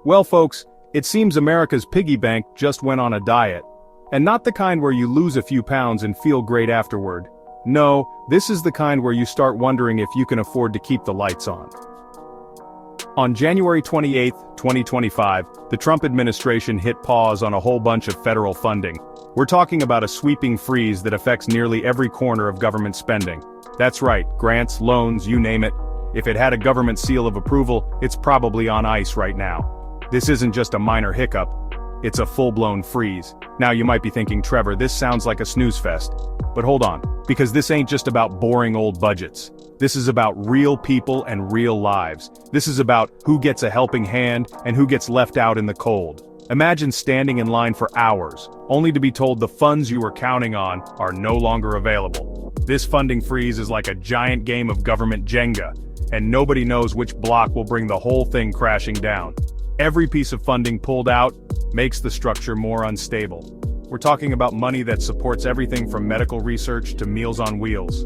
Well folks, it seems America's piggy bank just went on a diet. And not the kind where you lose a few pounds and feel great afterward. No, this is the kind where you start wondering if you can afford to keep the lights on. On January 28, 2025, the Trump administration hit pause on a whole bunch of federal funding. We're talking about a sweeping freeze that affects nearly every corner of government spending. That's right, grants, loans, you name it. If it had a government seal of approval, it's probably on ice right now. This isn't just a minor hiccup, it's a full-blown freeze. Now you might be thinking, Trevor, this sounds like a snooze fest. But hold on, because this ain't just about boring old budgets. This is about real people and real lives. This is about who gets a helping hand and who gets left out in the cold. Imagine standing in line for hours, only to be told the funds you were counting on are no longer available. This funding freeze is like a giant game of government Jenga, and nobody knows which block will bring the whole thing crashing down. Every piece of funding pulled out makes the structure more unstable. We're talking about money that supports everything from medical research to Meals on Wheels.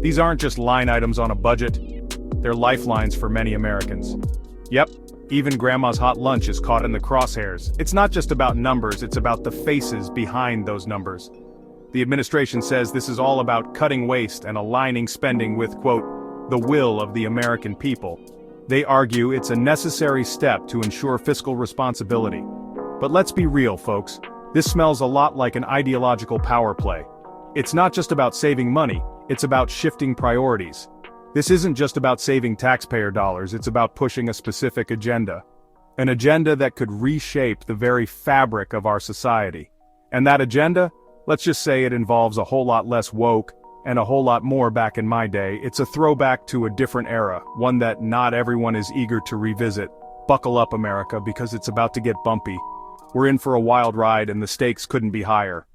These aren't just line items on a budget, they're lifelines for many Americans. Yep, even grandma's hot lunch is caught in the crosshairs. It's not just about numbers, it's about the faces behind those numbers. The administration says this is all about cutting waste and aligning spending with, quote, the will of the American people. They argue it's a necessary step to ensure fiscal responsibility. But let's be real, folks. This smells a lot like an ideological power play. It's not just about saving money, it's about shifting priorities. This isn't just about saving taxpayer dollars, it's about pushing a specific agenda. An agenda that could reshape the very fabric of our society. And that agenda? Let's just say it involves a whole lot less woke, and a whole lot more back in my day. It's a throwback to a different era, one that not everyone is eager to revisit. Buckle up, America, because it's about to get bumpy. We're in for a wild ride and the stakes couldn't be higher.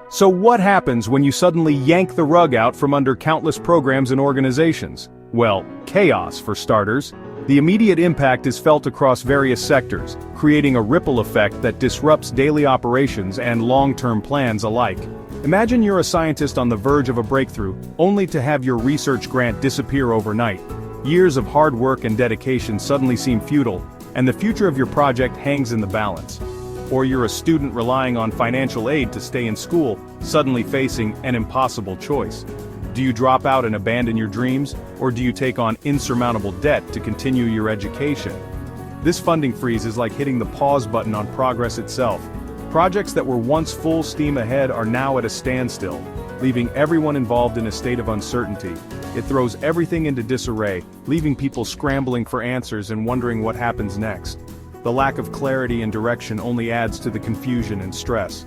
So what happens when you suddenly yank the rug out from under countless programs and organizations? Well, chaos for starters. The immediate impact is felt across various sectors, creating a ripple effect that disrupts daily operations and long-term plans alike. Imagine you're a scientist on the verge of a breakthrough, only to have your research grant disappear overnight. Years of hard work and dedication suddenly seem futile, and the future of your project hangs in the balance. Or you're a student relying on financial aid to stay in school, suddenly facing an impossible choice. Do you drop out and abandon your dreams, or do you take on insurmountable debt to continue your education? This funding freeze is like hitting the pause button on progress itself. Projects that were once full steam ahead are now at a standstill, leaving everyone involved in a state of uncertainty. It throws everything into disarray, leaving people scrambling for answers and wondering what happens next. The lack of clarity and direction only adds to the confusion and stress.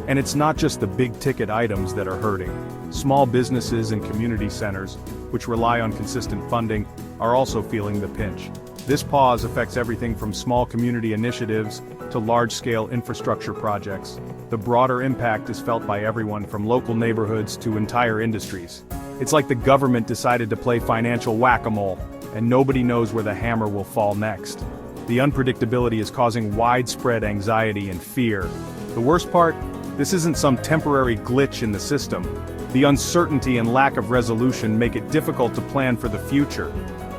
And it's not just the big-ticket items that are hurting. Small businesses and community centers, which rely on consistent funding, are also feeling the pinch. This pause affects everything from small community initiatives to large-scale infrastructure projects. The broader impact is felt by everyone from local neighborhoods to entire industries. It's like the government decided to play financial whack-a-mole, and nobody knows where the hammer will fall next. The unpredictability is causing widespread anxiety and fear. The worst part? This isn't some temporary glitch in the system. The uncertainty and lack of resolution make it difficult to plan for the future.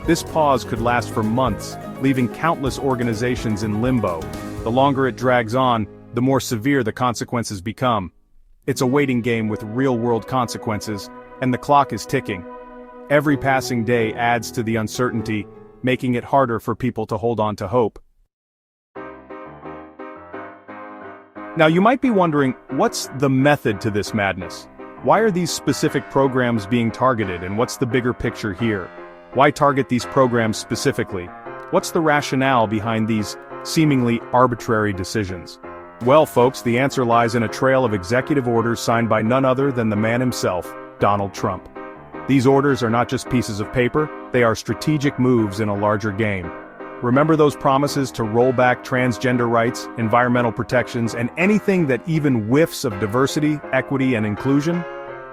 This pause could last for months, leaving countless organizations in limbo. The longer it drags on, the more severe the consequences become. It's a waiting game with real-world consequences, and the clock is ticking. Every passing day adds to the uncertainty, making it harder for people to hold on to hope. Now you might be wondering, what's the method to this madness? Why are these specific programs being targeted, and what's the bigger picture here? Why target these programs specifically? What's the rationale behind these seemingly arbitrary decisions? Well, folks, the answer lies in a trail of executive orders signed by none other than the man himself, Donald Trump. These orders are not just pieces of paper, they are strategic moves in a larger game. Remember those promises to roll back transgender rights, environmental protections, and anything that even whiffs of diversity, equity, and inclusion?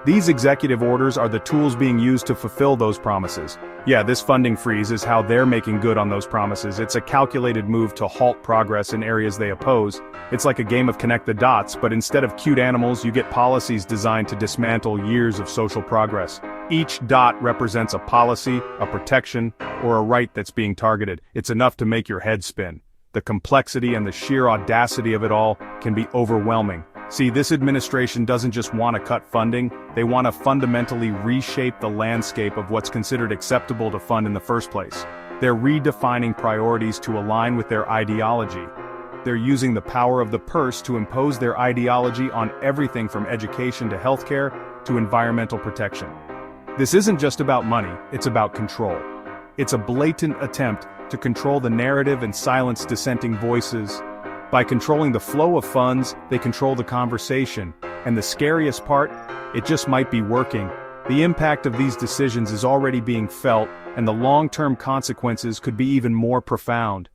These executive orders are the tools being used to fulfill those promises. Yeah, this funding freeze is how they're making good on those promises. It's a calculated move to halt progress in areas they oppose. It's like a game of connect the dots, but instead of cute animals, you get policies designed to dismantle years of social progress. Each dot represents a policy, a protection, or a right that's being targeted. It's enough to make your head spin. The complexity and the sheer audacity of it all can be overwhelming. See, this administration doesn't just want to cut funding, they want to fundamentally reshape the landscape of what's considered acceptable to fund in the first place. They're redefining priorities to align with their ideology. They're using the power of the purse to impose their ideology on everything from education to healthcare to environmental protection. This isn't just about money, it's about control. It's a blatant attempt to control the narrative and silence dissenting voices. By controlling the flow of funds, they control the conversation. And the scariest part, it just might be working. The impact of these decisions is already being felt, and the long-term consequences could be even more profound.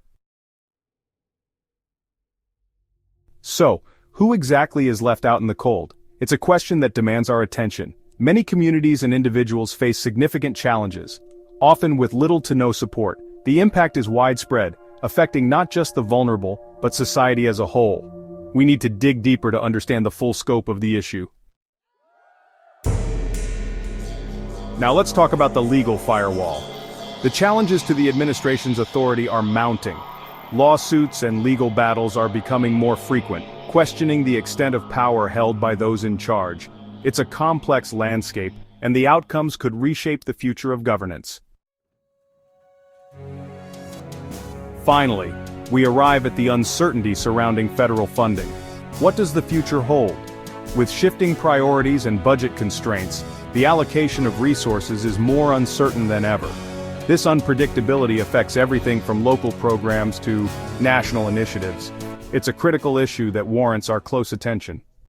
So, who exactly is left out in the cold? It's a question that demands our attention. Many communities and individuals face significant challenges, often with little to no support. The impact is widespread, affecting not just the vulnerable, but society as a whole. We need to dig deeper to understand the full scope of the issue. Now let's talk about the legal firewall. The challenges to the administration's authority are mounting. Lawsuits and legal battles are becoming more frequent, questioning the extent of power held by those in charge. It's a complex landscape, and the outcomes could reshape the future of governance. Finally, we arrive at the uncertainty surrounding federal funding. What does the future hold? With shifting priorities and budget constraints, the allocation of resources is more uncertain than ever. This unpredictability affects everything from local programs to national initiatives. It's a critical issue that warrants our close attention.